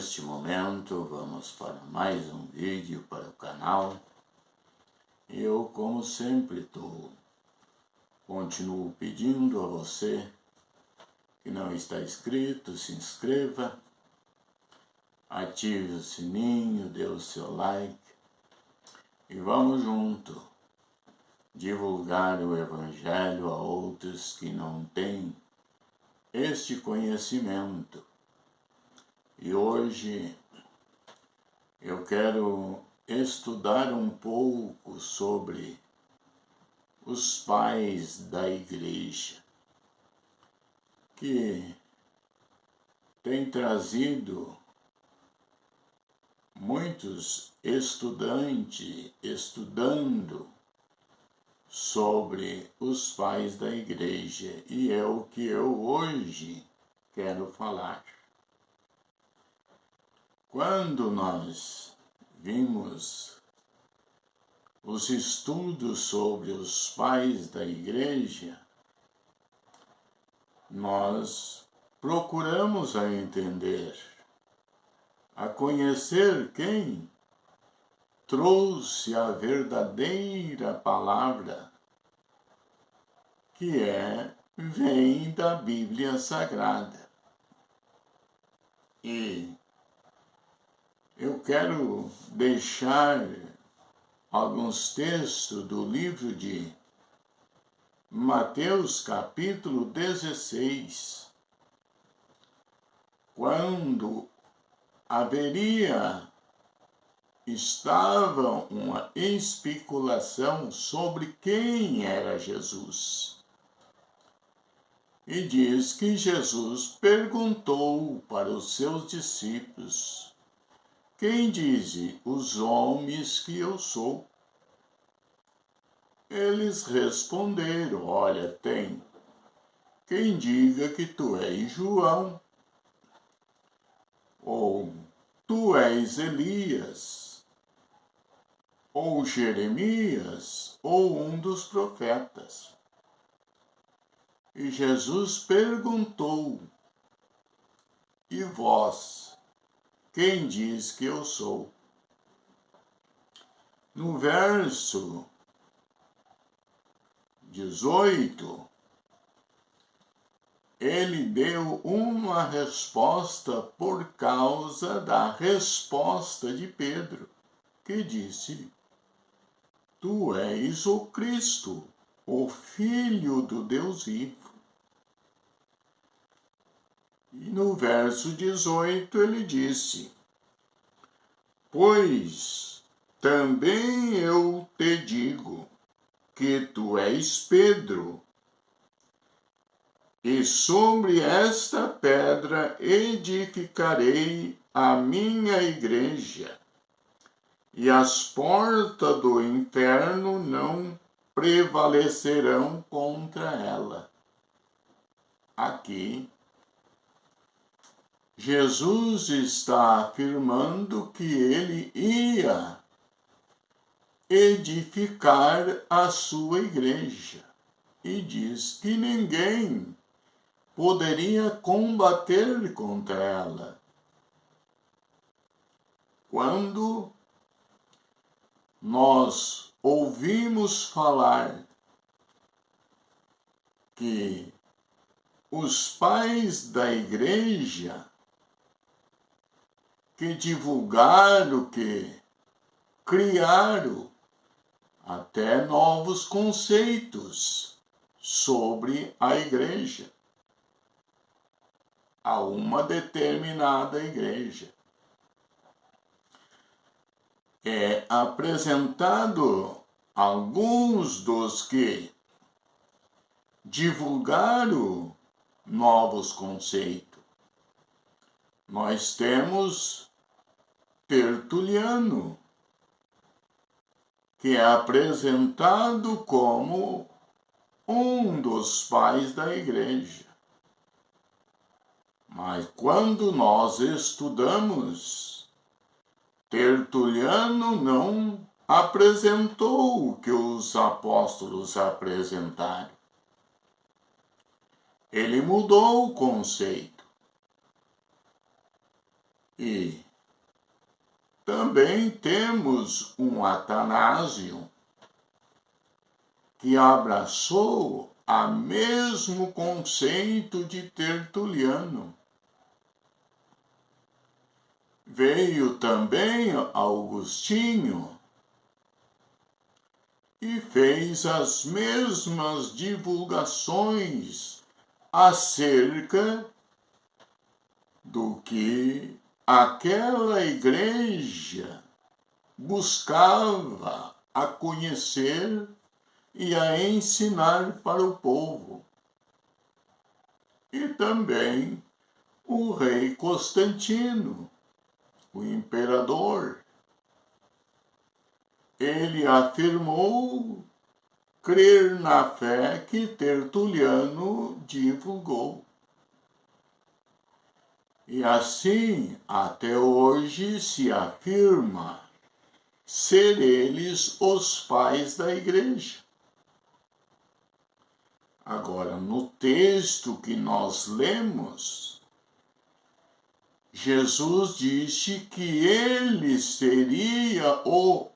neste momento vamos para mais um vídeo para o canal. Eu, como sempre, continuo pedindo a você que não está inscrito, se inscreva, ative o sininho, dê o seu like e vamos junto divulgar o Evangelho a outros que não têm este conhecimento. E hoje eu quero estudar um pouco sobre os pais da igreja, que tem trazido muitos estudantes estudando sobre os pais da igreja, e é o que eu hoje quero falar. Quando nós vimos os estudos sobre os pais da igreja, nós procuramos a entender, a conhecer quem trouxe a verdadeira palavra, que vem da Bíblia Sagrada. E eu quero deixar alguns textos do livro de Mateus, capítulo 16, quando estava uma especulação sobre quem era Jesus. E diz que Jesus perguntou para os seus discípulos: quem dizem os homens que eu sou? Eles responderam: olha, tem quem diga que tu és João, ou tu és Elias, ou Jeremias, ou um dos profetas. E Jesus perguntou: e vós, quem diz que eu sou? No verso 18, ele deu uma resposta por causa da resposta de Pedro, que disse: tu és o Cristo, o Filho do Deus vivo. E no verso 18 ele disse: pois também eu te digo que tu és Pedro, e sobre esta pedra edificarei a minha igreja, e as portas do inferno não prevalecerão contra ela. Aqui, Jesus está afirmando que ele ia edificar a sua igreja, e diz que ninguém poderia combater contra ela. Quando nós ouvimos falar que os pais da igreja que divulgaram, que criaram até novos conceitos sobre a igreja, a uma determinada igreja. É apresentado alguns dos que divulgaram novos conceitos. Nós temos Tertuliano, que é apresentado como um dos pais da igreja. Mas quando nós estudamos, Tertuliano não apresentou o que os apóstolos apresentaram. Ele mudou o conceito. E também temos um Atanásio que abraçou o mesmo conceito de Tertuliano. Veio também Augustinho e fez as mesmas divulgações acerca do que aquela igreja buscava a conhecer e a ensinar para o povo. E também o rei Constantino, o imperador, ele afirmou crer na fé que Tertuliano divulgou. E assim, até hoje, se afirma ser eles os pais da igreja. Agora, no texto que nós lemos, Jesus disse que ele seria o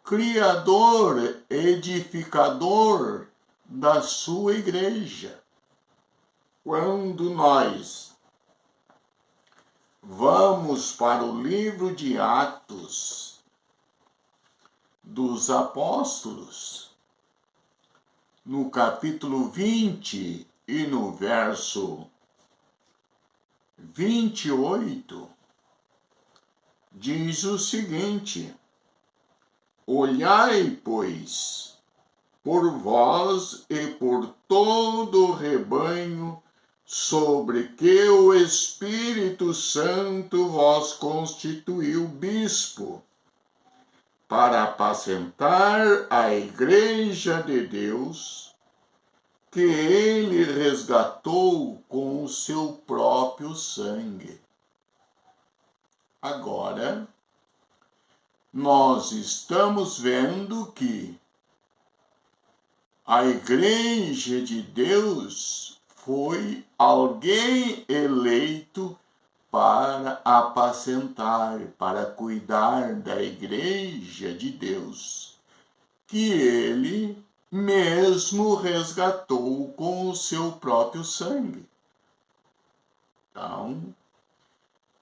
criador, edificador da sua igreja. Quando nós vamos para o livro de Atos dos Apóstolos, no capítulo 20 e no verso 28, diz o seguinte: olhai, pois, por vós e por todo o rebanho sobre que o Espírito Santo vos constituiu bispo, para apacentar a igreja de Deus, que ele resgatou com o seu próprio sangue. Agora, nós estamos vendo que a igreja de Deus foi alguém eleito para apacentar, para cuidar da igreja de Deus, que ele mesmo resgatou com o seu próprio sangue. Então,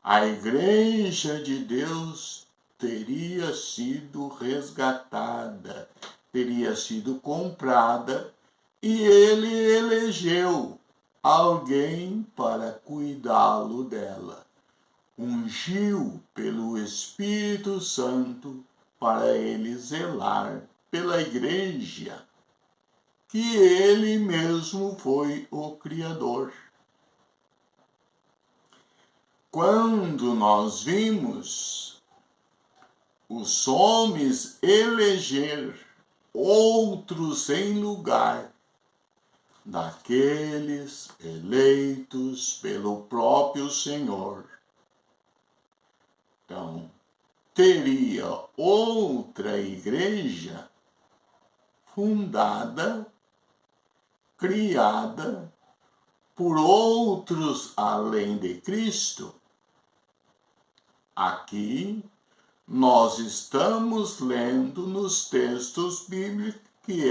a igreja de Deus teria sido resgatada, teria sido comprada, e ele elegeu alguém para cuidá-lo dela. Ungiu pelo Espírito Santo para ele zelar pela igreja, que ele mesmo foi o Criador. Quando nós vimos os homens eleger outros em lugar daqueles eleitos pelo próprio Senhor, então teria outra igreja fundada, criada por outros além de Cristo. Aqui nós estamos lendo nos textos bíblicos que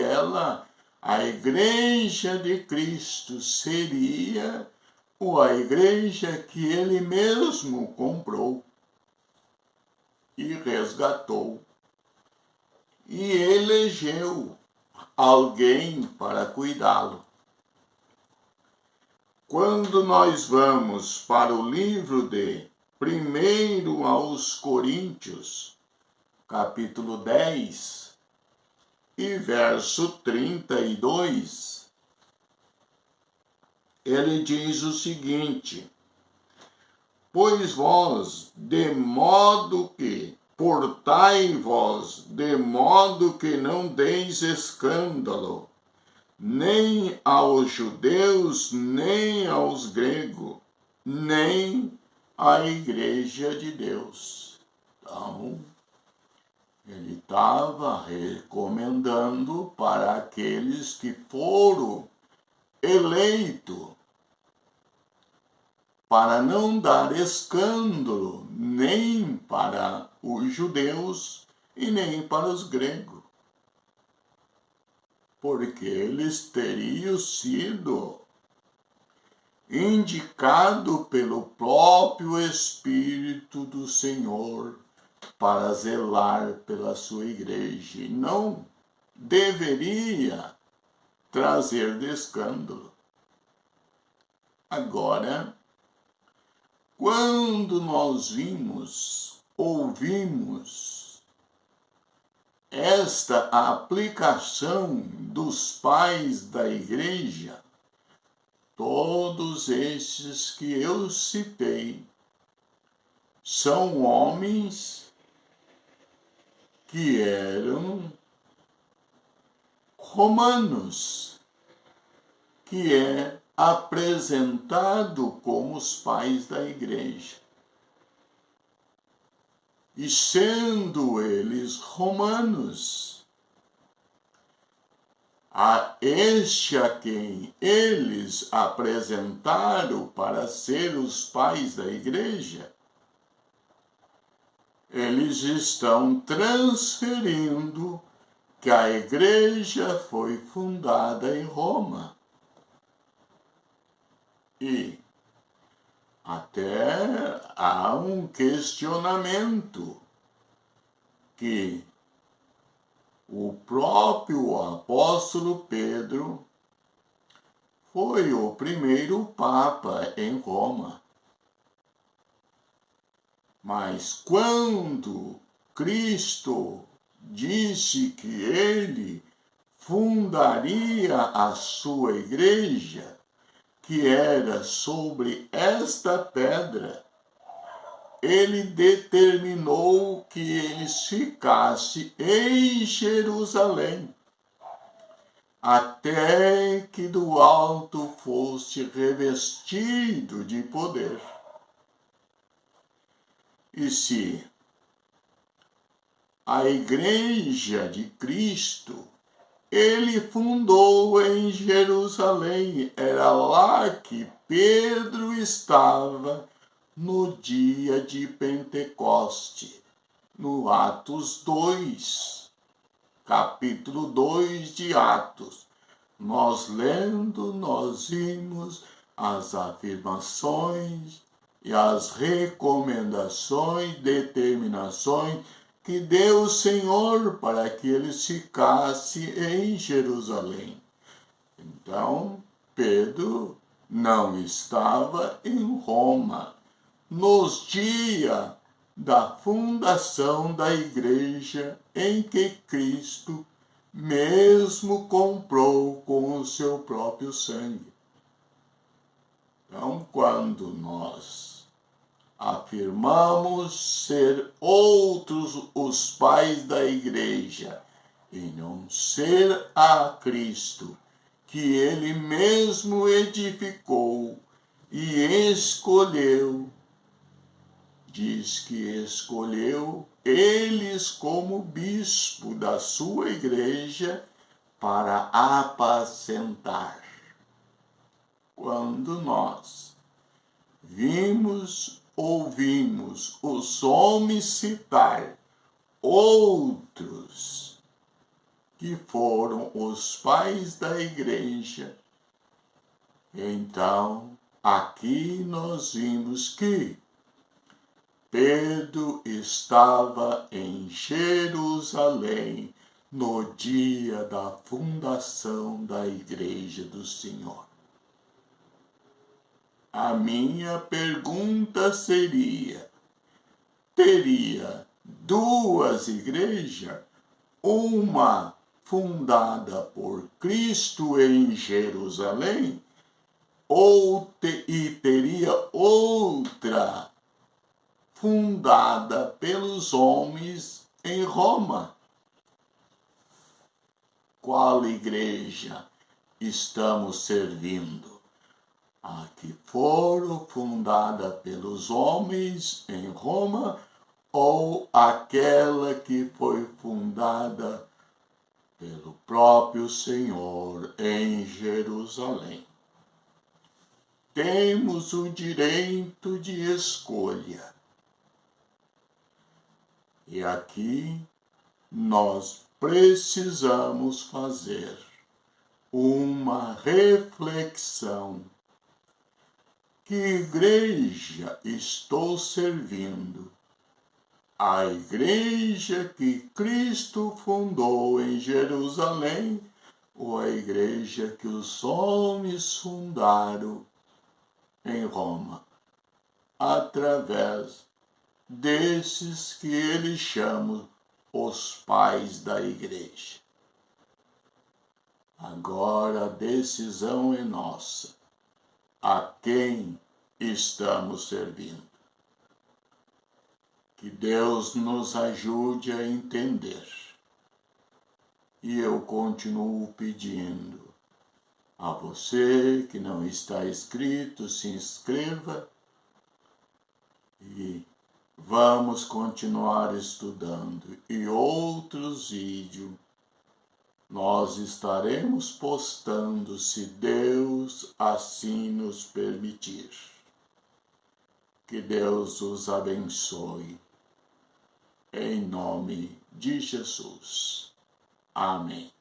a igreja de Cristo, seria a igreja que ele mesmo comprou e resgatou e elegeu alguém para cuidá-lo. Quando nós vamos para o livro de 1 aos Coríntios, capítulo 10 e verso 32, ele diz o seguinte: pois vós, de modo que portai-vos, de modo que não deis escândalo, nem aos judeus, nem aos gregos, nem à igreja de Deus. Então, ele estava recomendando para aqueles que foram eleitos para não dar escândalo nem para os judeus e nem para os gregos, porque eles teriam sido indicados pelo próprio Espírito do Senhor para zelar pela sua igreja, e não deveria trazer de escândalo. Agora, quando nós ouvimos esta aplicação dos pais da igreja, todos estes que eu citei são homens que eram romanos, que é apresentado como os pais da igreja. E sendo eles romanos, a quem eles apresentaram para ser os pais da igreja, eles estão transferindo que a igreja foi fundada em Roma. E até há um questionamento que o próprio apóstolo Pedro foi o primeiro papa em Roma. Mas quando Cristo disse que ele fundaria a sua igreja, que era sobre esta pedra, ele determinou que eles ficassem em Jerusalém, até que do alto fosse revestido de poder. E se a igreja de Cristo ele fundou em Jerusalém, era lá que Pedro estava no dia de Pentecoste, no Atos 2, capítulo 2 de Atos. Nós vimos as afirmações e as recomendações, determinações que deu o Senhor para que eles ficassem em Jerusalém. Então, Pedro não estava em Roma nos dias da fundação da igreja em que Cristo mesmo comprou com o seu próprio sangue. Então, quando nós afirmamos ser outros os pais da igreja e não ser a Cristo, que ele mesmo edificou e escolheu, diz que escolheu eles como bispo da sua igreja para apacentar. Quando nós ouvimos os homens citar outros que foram os pais da igreja, então aqui nós vimos que Pedro estava em Jerusalém no dia da fundação da igreja do Senhor. A minha pergunta seria: teria duas igrejas, uma fundada por Cristo em Jerusalém, e teria outra fundada pelos homens em Roma? Qual igreja estamos servindo? A que foram fundada pelos homens em Roma ou aquela que foi fundada pelo próprio Senhor em Jerusalém? temos o direito de escolha. E aqui nós precisamos fazer uma reflexão. Que igreja estou servindo? A igreja que Cristo fundou em Jerusalém ou a igreja que os homens fundaram em Roma, através desses que ele chama os pais da igreja? Agora a decisão é nossa. A quem estamos servindo? Que Deus nos ajude a entender. E eu continuo pedindo a você que não está inscrito, se inscreva e vamos continuar estudando. E outros vídeos nós estaremos postando, se Deus assim nos permitir. Que Deus os abençoe. Em nome de Jesus. Amém.